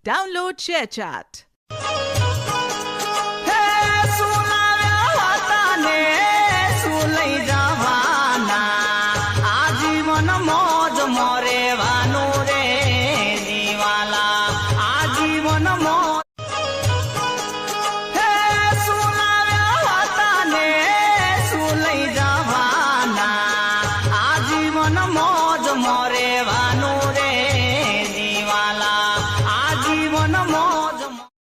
Download ShareChat. મોજ મોરે વાનું રે દીવાલા આજીવન મોજ હે સુલાવ્યા હતા ને શું લઈ જવાના આજીવન મોજ મોરે વાનું રે દીવાલા આજીવન મોજ